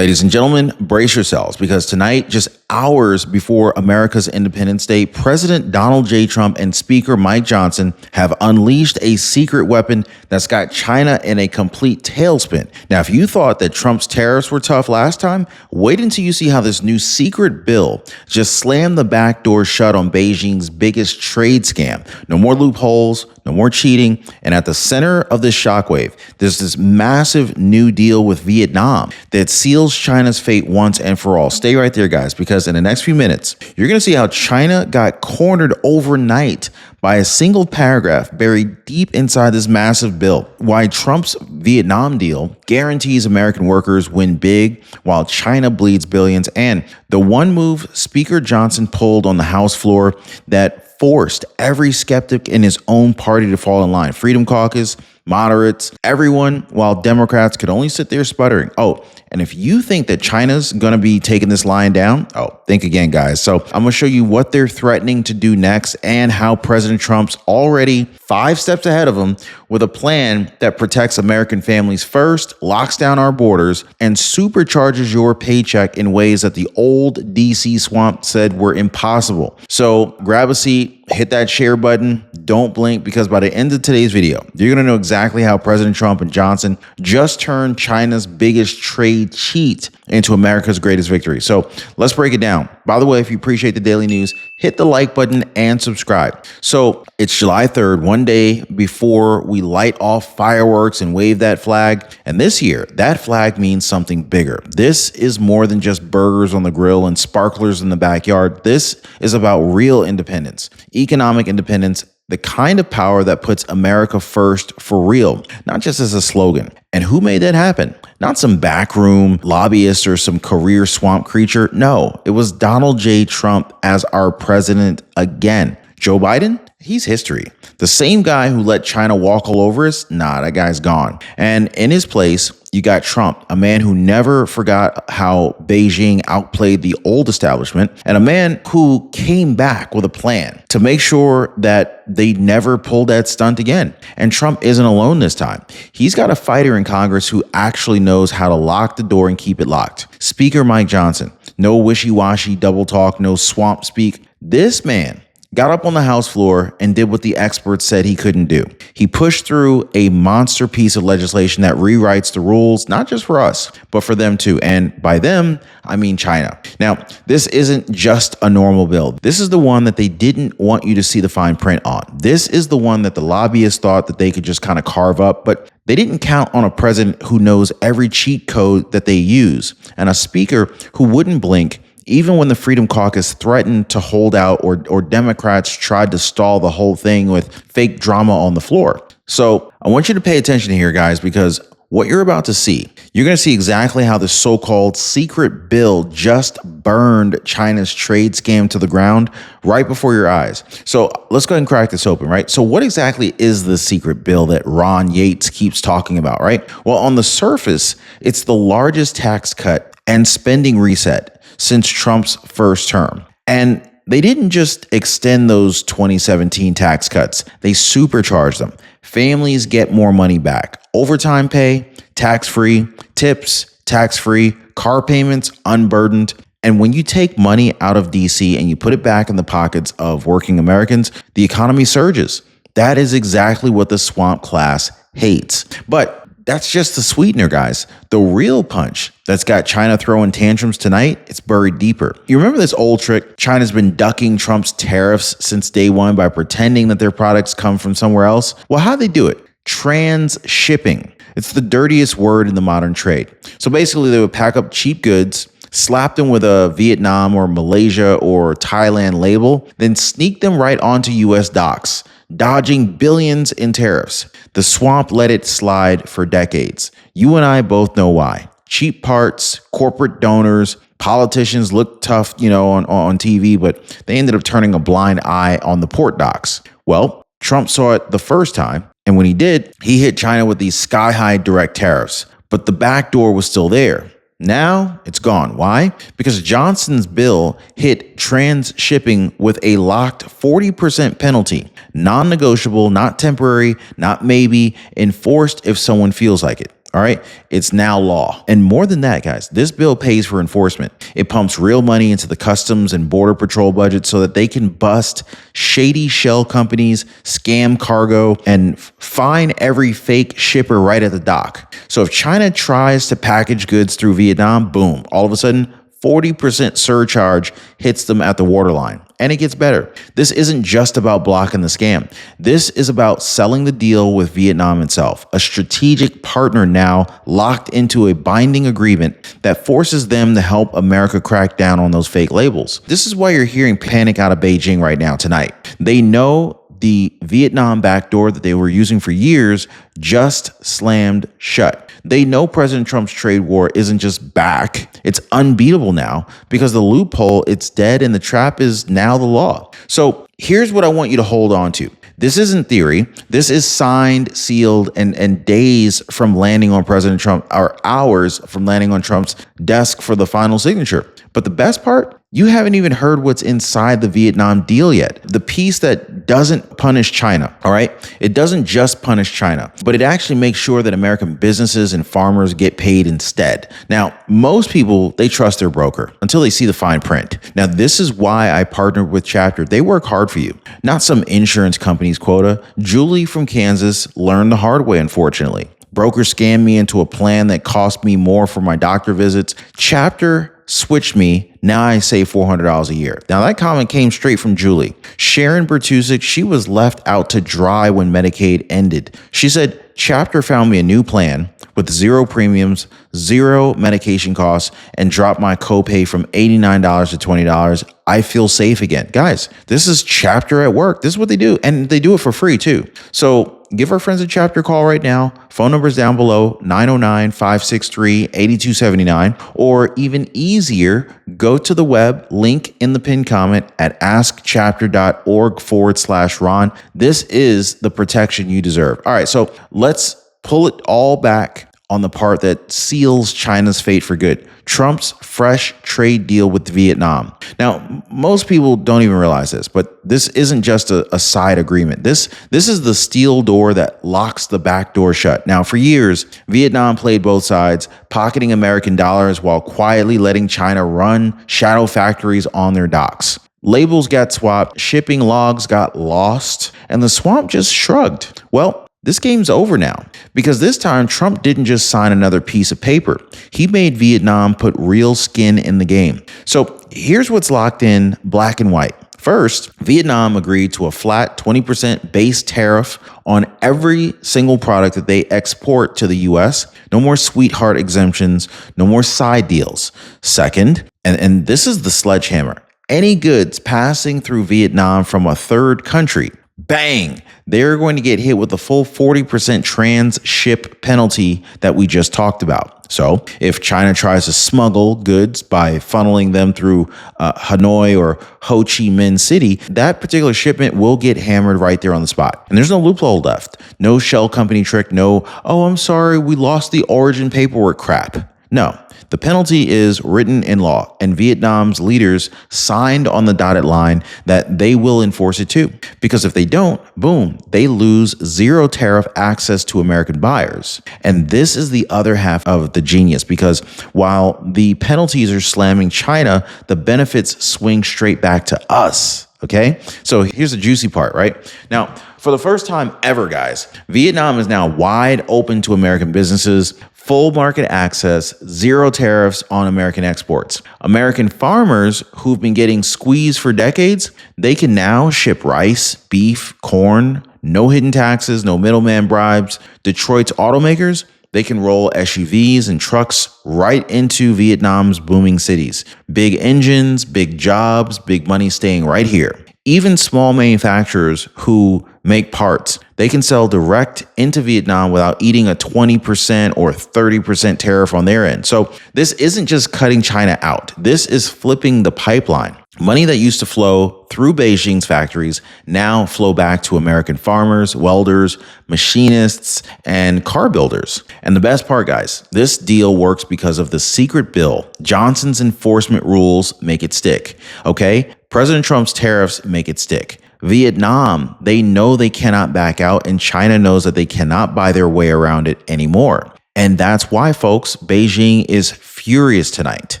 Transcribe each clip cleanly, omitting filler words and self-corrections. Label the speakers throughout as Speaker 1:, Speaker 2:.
Speaker 1: Ladies and gentlemen, brace yourselves because tonight, just hours before America's Independence Day, President Donald J. Trump and Speaker Mike Johnson have unleashed a secret weapon that's got China in a complete tailspin. Now, if you thought that Trump's tariffs were tough last time, wait until you see how this new secret bill just slammed the back door shut on Beijing's biggest trade scam. No more loopholes, no more cheating, and at the center of this shockwave, there's this massive new deal with Vietnam that seals China's fate once and for all. Stay right there, guys, because in the next few minutes, you're going to see how China got cornered overnight by a single paragraph buried deep inside this massive bill. Why Trump's Vietnam deal guarantees American workers win big while China bleeds billions, and the one move Speaker Johnson pulled on the House floor that forced every skeptic in his own party to fall in line. Freedom Caucus, moderates, everyone, while Democrats could only sit there sputtering. Oh, and if you think that China's going to be taking this line down, think again, guys. So I'm going to show you what they're threatening to do next and how President Trump's already 5 steps ahead of him with a plan that protects American families first, locks down our borders, and supercharges your paycheck in ways that the old DC swamp said were impossible. So grab a seat, hit that share button, don't blink, because by the end of today's video, you're going to know exactly how President Trump and Johnson just turned China's biggest trade cheat into America's greatest victory. So let's break it down. By the way, if you appreciate the daily news, hit the like button and subscribe. So it's July 3rd, one day before we light off fireworks and wave that flag. And this year, that flag means something bigger. This is more than just burgers on the grill and sparklers in the backyard. This is about real independence, economic independence, the kind of power that puts America first for real, not just as a slogan. And who made that happen? Not some backroom lobbyist or some career swamp creature. No, it was Donald J. Trump as our president again. Joe Biden? He's history. The same guy who let China walk all over us? Nah, that guy's gone. And in his place, you got Trump, a man who never forgot how Beijing outplayed the old establishment, and a man who came back with a plan to make sure that they never pulled that stunt again. And Trump isn't alone this time. He's got a fighter in Congress who actually knows how to lock the door and keep it locked. Speaker Mike Johnson. No wishy-washy double talk, no swamp speak. This man got up on the House floor and did what the experts said he couldn't do. He pushed through a monster piece of legislation that rewrites the rules, not just for us, but for them too. And by them, I mean China. Now, this isn't just a normal bill. This is the one that they didn't want you to see the fine print on. This is the one that the lobbyists thought that they could just kind of carve up, but they didn't count on a president who knows every cheat code that they use and a speaker who wouldn't blink even when the Freedom Caucus threatened to hold out or Democrats tried to stall the whole thing with fake drama on the floor. So I want you to pay attention here, guys, because what you're about to see, you're going to see exactly how the so-called secret bill just burned China's trade scam to the ground right before your eyes. So let's go ahead and crack this open, right? So what exactly is the secret bill that Ron Yates keeps talking about, right? Well, on the surface, it's the largest tax cut and spending reset since Trump's first term. And they didn't just extend those 2017 tax cuts, they supercharged them. Families get more money back. Overtime pay, tax-free, tips, tax-free, car payments, unburdened. And when you take money out of DC and you put it back in the pockets of working Americans, the economy surges. That is exactly what the swamp class hates. But that's just the sweetener, guys. The real punch that's got China throwing tantrums tonight, it's buried deeper. You remember this old trick? China's been ducking Trump's tariffs since day one by pretending that their products come from somewhere else. Well, how'd they do it? Transshipping. It's the dirtiest word in the modern trade. So basically, they would pack up cheap goods, slap them with a Vietnam or Malaysia or Thailand label, then sneak them right onto U.S. docks, dodging billions in tariffs. The swamp let it slide for decades. You and I both know why. Cheap parts, corporate donors, politicians look tough, on TV, but they ended up turning a blind eye on the port docks. Well, Trump saw it the first time, and when he did, he hit China with these sky-high direct tariffs. But the back door was still there. Now it's gone. Why? Because Johnson's bill hit transshipping with a locked 40% penalty, non-negotiable, not temporary, not maybe, enforced if someone feels like it. All right. It's now law. And more than that, guys, this bill pays for enforcement. It pumps real money into the customs and border patrol budget so that they can bust shady shell companies, scam cargo, and fine every fake shipper right at the dock. So if China tries to package goods through Vietnam, boom, all of a sudden, 40% surcharge hits them at the waterline. And it gets better. This isn't just about blocking the scam. This is about selling the deal with Vietnam itself, a strategic partner now locked into a binding agreement that forces them to help America crack down on those fake labels. This is why you're hearing panic out of Beijing right now tonight. They know the Vietnam backdoor that they were using for years just slammed shut. They know President Trump's trade war isn't just back, it's unbeatable now because the loophole, it's dead and the trap is now the law. So here's what I want you to hold on to. This isn't theory. This is signed, sealed, and days from landing on President Trump, or hours from landing on Trump's desk for the final signature. But the best part, you haven't even heard what's inside the Vietnam deal yet. The piece that doesn't punish China, all right? It doesn't just punish China, but it actually makes sure that American businesses and farmers get paid instead. Now, most people, they trust their broker until they see the fine print. Now, this is why I partnered with Chapter. They work hard for you, not some insurance company's quota. Julie from Kansas learned the hard way, unfortunately. Broker scammed me into a plan that cost me more for my doctor visits. Chapter switched me. Now I save $400 a year. Now that comment came straight from Julie. Sharon Bertusik, she was left out to dry when Medicaid ended. She said, Chapter found me a new plan with zero premiums, zero medication costs, and dropped my copay from $89 to $20. I feel safe again. Guys, this is Chapter at work. This is what they do. And they do it for free too. So give our friends at Chapter a call right now. Phone number's down below, 909-563-8279. Or even easier, go to the web, link in the pinned comment at askchapter.org/Ron. This is the protection you deserve. All right, so let's pull it all back on the part that seals China's fate for good. Trump's fresh trade deal with Vietnam. Now, most people don't even realize this, but this isn't just a side agreement. This is the steel door that locks the back door shut. Now, for years, Vietnam played both sides, pocketing American dollars while quietly letting China run shadow factories on their docks. Labels got swapped, shipping logs got lost, and the swamp just shrugged. Well, this game's over now because this time Trump didn't just sign another piece of paper. He made Vietnam put real skin in the game. So here's what's locked in black and white. First, Vietnam agreed to a flat 20% base tariff on every single product that they export to the U.S. No more sweetheart exemptions, no more side deals. Second, and this is the sledgehammer, any goods passing through Vietnam from a third country, bang, they're going to get hit with the full 40% transship penalty that we just talked about. So if China tries to smuggle goods by funneling them through Hanoi or Ho Chi Minh City, that particular shipment will get hammered right there on the spot. And there's no loophole left. No shell company trick. No, oh, I'm sorry, we lost the origin paperwork crap. No. The penalty is written in law, and Vietnam's leaders signed on the dotted line that they will enforce it too. Because if they don't, boom, they lose zero tariff access to American buyers. And this is the other half of the genius, because while the penalties are slamming China, the benefits swing straight back to us. Okay, so here's the juicy part, right? Now, for the first time ever, guys, Vietnam is now wide open to American businesses, full market access, zero tariffs on American exports. American farmers who've been getting squeezed for decades, they can now ship rice, beef, corn, no hidden taxes, no middleman bribes. Detroit's automakers, they can roll SUVs and trucks right into Vietnam's booming cities. Big engines, big jobs, big money staying right here. Even small manufacturers who make parts, they can sell direct into Vietnam without eating a 20% or 30% tariff on their end. So this isn't just cutting China out. This is flipping the pipeline. Money that used to flow through Beijing's factories now flow back to American farmers, welders, machinists, and car builders. And the best part, guys, this deal works because of the secret bill. Johnson's enforcement rules make it stick. Okay? President Trump's tariffs make it stick. Vietnam, they know they cannot back out, and China knows that they cannot buy their way around it anymore. And that's why, folks, Beijing is furious tonight.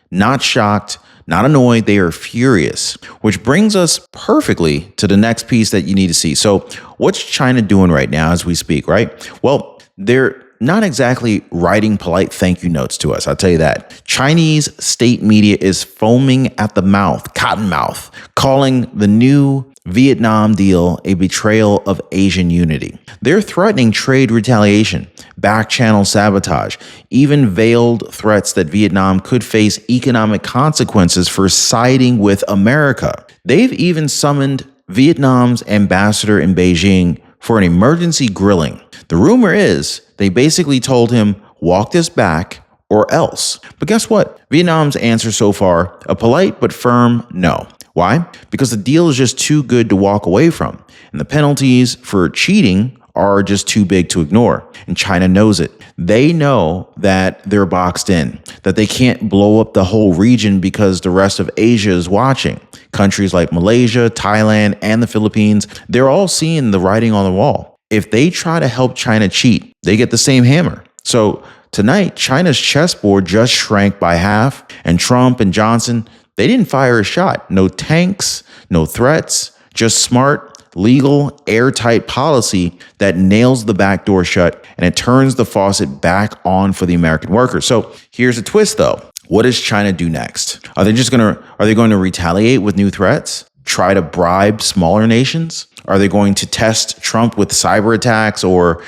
Speaker 1: Not shocked, not annoyed, they are furious, which brings us perfectly to the next piece that you need to see. So what's China doing right now as we speak, right? Well, they're not exactly writing polite thank you notes to us, I'll tell you that. Chinese state media is foaming at the mouth, cotton mouth, calling the new Vietnam deal a betrayal of Asian unity. They're threatening trade retaliation, back-channel sabotage, even veiled threats that Vietnam could face economic consequences for siding with America. They've even summoned Vietnam's ambassador in Beijing for an emergency grilling. The rumor is they basically told him, walk this back or else. But guess what? Vietnam's answer so far, a polite but firm no. Why? Because the deal is just too good to walk away from. And the penalties for cheating are just too big to ignore. And China knows it. They know that they're boxed in, that they can't blow up the whole region because the rest of Asia is watching. Countries like Malaysia, Thailand, and the Philippines, they're all seeing the writing on the wall. If they try to help China cheat, they get the same hammer. So tonight, China's chessboard just shrank by half, and Trump and Johnson, they didn't fire a shot. No tanks, no threats, just smart, legal, airtight policy that nails the back door shut and it turns the faucet back on for the American worker. So here's a twist though. What does China do next? Are they going to retaliate with new threats? Try to bribe smaller nations? Are they going to test Trump with cyber attacks or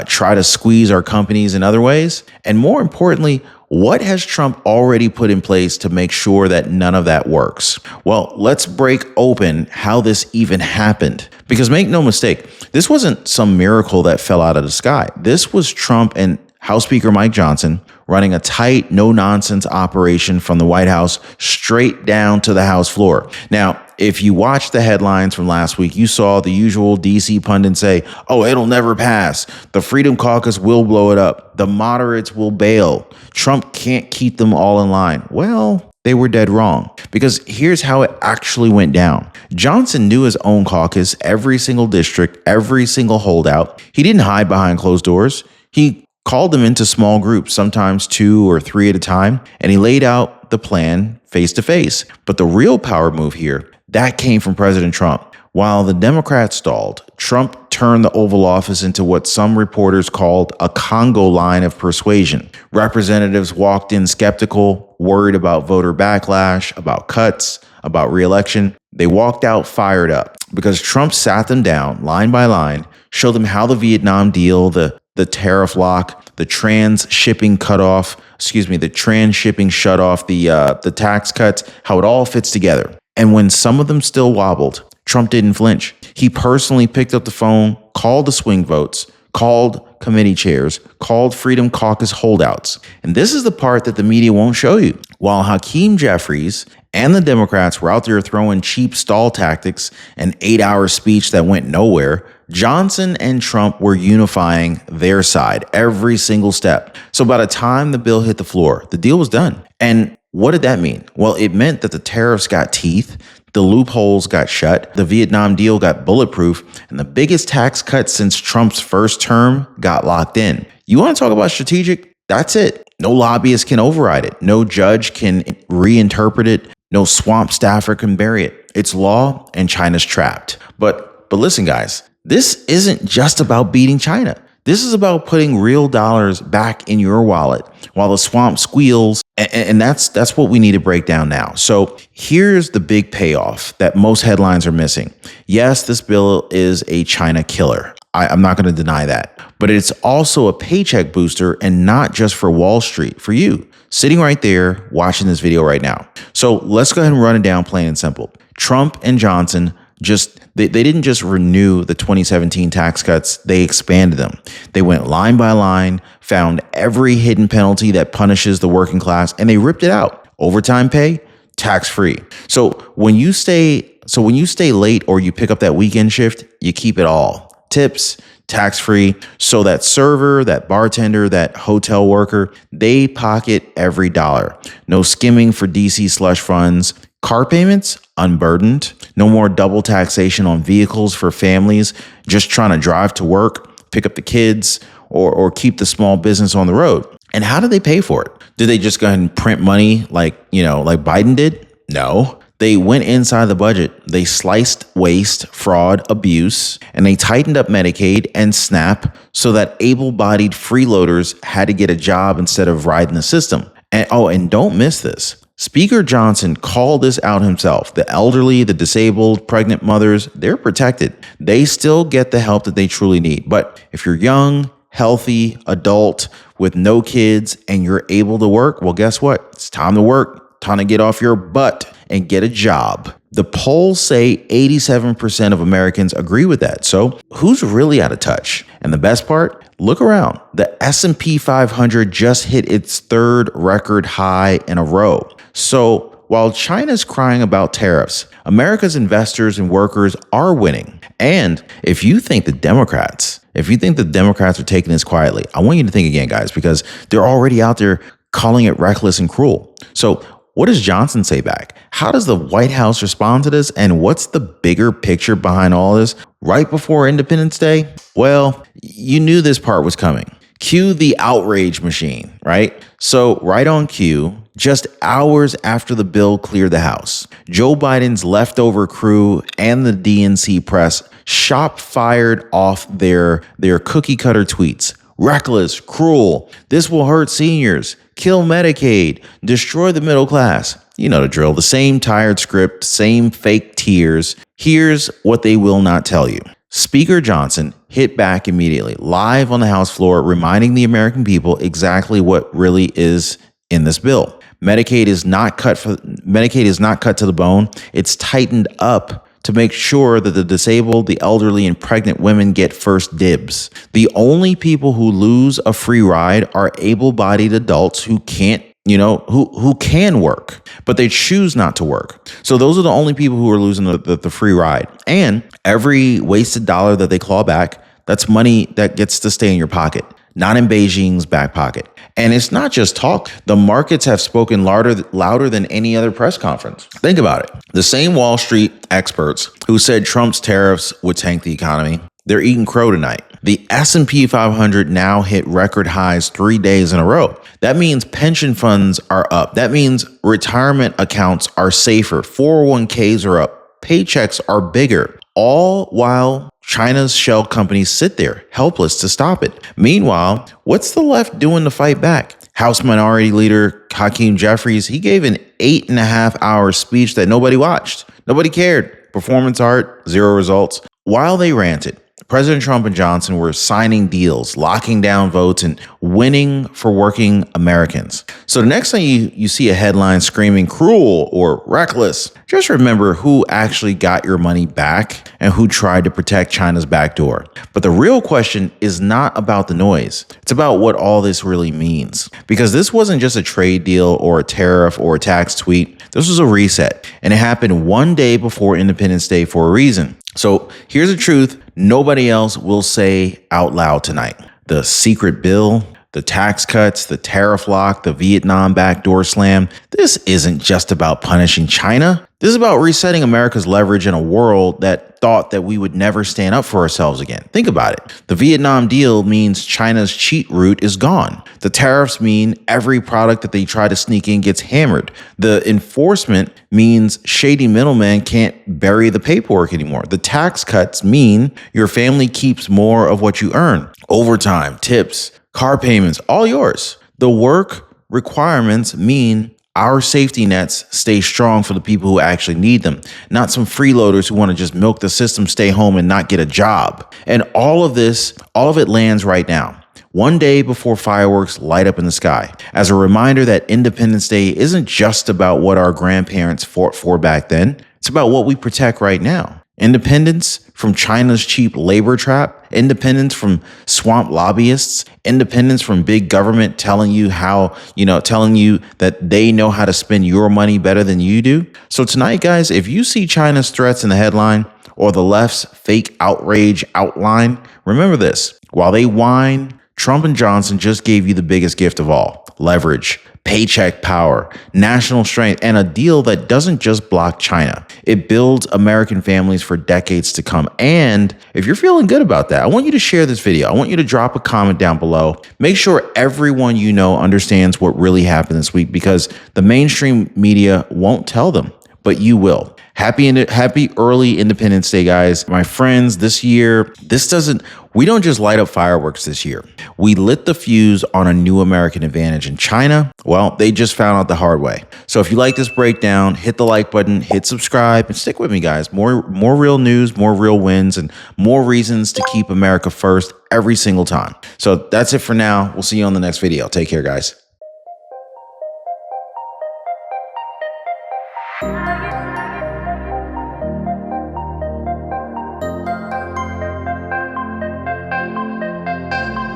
Speaker 1: try to squeeze our companies in other ways? And more importantly, what has Trump already put in place to make sure that none of that works? Well, let's break open how this even happened. Because make no mistake, this wasn't some miracle that fell out of the sky. This was Trump and House Speaker Mike Johnson running a tight, no-nonsense operation from the White House straight down to the House floor. Now, if you watched the headlines from last week, you saw the usual DC pundits say, oh, it'll never pass. The Freedom Caucus will blow it up. The moderates will bail. Trump can't keep them all in line. Well, they were dead wrong, because here's how it actually went down. Johnson knew his own caucus, every single district, every single holdout. He didn't hide behind closed doors. He called them into small groups, sometimes 2 or 3 at a time, and he laid out the plan face to face. But the real power move here, that came from President Trump. While the Democrats stalled, Trump turned the Oval Office into what some reporters called a Congo line of persuasion. Representatives walked in skeptical, worried about voter backlash, about cuts, about re-election. They walked out fired up because Trump sat them down line by line, showed them how the Vietnam deal, the tariff lock, the trans shipping shutoff, the tax cuts, how it all fits together. And when some of them still wobbled, Trump didn't flinch. He personally picked up the phone, called the swing votes, called committee chairs, called Freedom Caucus holdouts. And this is the part that the media won't show you. While Hakeem Jeffries and the Democrats were out there throwing cheap stall tactics, an 8-hour speech that went nowhere, Johnson and Trump were unifying their side every single step. So by the time the bill hit the floor, the deal was done. And what did that mean? Well, it meant that the tariffs got teeth, the loopholes got shut, the Vietnam deal got bulletproof, and the biggest tax cut since Trump's first term got locked in. You want to talk about strategic? That's it. No lobbyist can override it. No judge can reinterpret it. No swamp staffer can bury it. It's law, and China's trapped. But listen, guys, this isn't just about beating China. This is about putting real dollars back in your wallet while the swamp squeals. And that's what we need to break down now. So here's the big payoff that most headlines are missing. Yes, this bill is a China killer. I'm not going to deny that. But it's also a paycheck booster, and not just for Wall Street, for you sitting right there watching this video right now. So let's go ahead and run it down plain and simple. Trump and Johnson they didn't just renew the 2017 tax cuts, they expanded them. They went line by line, found every hidden penalty that punishes the working class, and they ripped it out. Overtime pay, tax-free. So when you stay late or you pick up that weekend shift, you keep it all. Tips, tax-free. So that server, that bartender, that hotel worker, they pocket every dollar. No skimming for DC slush funds. Car payments, unburdened. No more double taxation on vehicles for families just trying to drive to work, pick up the kids, or keep the small business on the road. And how did they pay for it? Did they just go ahead and print money like Biden did? No. They went inside the budget. They sliced waste, fraud, abuse, and they tightened up Medicaid and SNAP so that able-bodied freeloaders had to get a job instead of riding the system. And don't miss this. Speaker Johnson called this out himself. The elderly, the disabled, pregnant mothers, they're protected. They still get the help that they truly need. But if you're young, healthy, adult with no kids and you're able to work, well, guess what? It's time to work, time to get off your butt and get a job. The polls say 87% of Americans agree with that. So who's really out of touch? And the best part, look around. The S&P 500 just hit its third record high in a row. So while China's crying about tariffs, America's investors and workers are winning. And if you think the Democrats are taking this quietly, I want you to think again, guys, because they're already out there calling it reckless and cruel. So what does Johnson say back? How does the White House respond to this? And what's the bigger picture behind all this? Right before Independence Day? Well, you knew this part was coming. Cue the outrage machine, right? So right on cue, just hours after the bill cleared the House, Joe Biden's leftover crew and the DNC press fired off their cookie cutter tweets. Reckless, cruel, this will hurt seniors, kill Medicaid, destroy the middle class. You know the drill, the same tired script, same fake tears. Here's what they will not tell you. Speaker Johnson hit back immediately, live on the House floor, reminding the American people exactly what really is in this bill. Medicaid is not cut to the bone. It's tightened up to make sure that the disabled, the elderly, and pregnant women get first dibs. The only people who lose a free ride are able-bodied adults who can't, who can work, but they choose not to work. So those are the only people who are losing the free ride. And every wasted dollar that they claw back, that's money that gets to stay in your pocket, not in Beijing's back pocket. And it's not just talk. The markets have spoken louder than any other press conference. Think about it. The same Wall Street experts who said Trump's tariffs would tank the economy, they're eating crow tonight. The S&P 500 now hit record highs 3 days in a row. That means pension funds are up. That means retirement accounts are safer. 401ks are up. Paychecks are bigger. All while China's shell companies sit there, helpless to stop it. Meanwhile, what's the left doing to fight back? House Minority Leader Hakeem Jeffries, he gave an 8.5-hour speech that nobody watched. Nobody cared. Performance art, zero results. While they ranted, President Trump and Johnson were signing deals, locking down votes, and winning for working Americans. So the next time you see a headline screaming cruel or reckless, just remember who actually got your money back and who tried to protect China's backdoor. But the real question is not about the noise. It's about what all this really means. Because this wasn't just a trade deal or a tariff or a tax tweet. This was a reset. And it happened one day before Independence Day for a reason. So here's the truth nobody else will say out loud tonight. The secret bill, the tax cuts, the tariff lock, the Vietnam backdoor slam. This isn't just about punishing China. This is about resetting America's leverage in a world that thought that we would never stand up for ourselves again. Think about it. The Vietnam deal means China's cheat route is gone. The tariffs mean every product that they try to sneak in gets hammered. The enforcement means shady middlemen can't bury the paperwork anymore. The tax cuts mean your family keeps more of what you earn. Overtime, tips, car payments, all yours. The work requirements mean our safety nets stay strong for the people who actually need them, not some freeloaders who want to just milk the system, stay home, and not get a job. And all of it lands right now, one day before fireworks light up in the sky, as a reminder that Independence Day isn't just about what our grandparents fought for back then. It's about what we protect right now. Independence from China's cheap labor trap, independence from swamp lobbyists, independence from big government telling you that they know how to spend your money better than you do. So tonight, guys, if you see China's threats in the headline or the left's fake outrage outline, remember this. While they whine, Trump and Johnson just gave you the biggest gift of all, leverage. paycheck power, national strength, and a deal that doesn't just block China. It builds American families for decades to come. And if you're feeling good about that, I want you to share this video. I want you to drop a comment down below. Make sure everyone you know understands what really happened this week, because the mainstream media won't tell them, but you will. Happy early Independence Day, guys. My friends, this year, we don't just light up fireworks this year. We lit the fuse on a new American advantage. In China, well, they just found out the hard way. So if you like this breakdown, hit the like button, hit subscribe, and stick with me, guys. More real news, more real wins, and more reasons to keep America first every single time. So that's it for now. We'll see you on the next video. Take care, guys.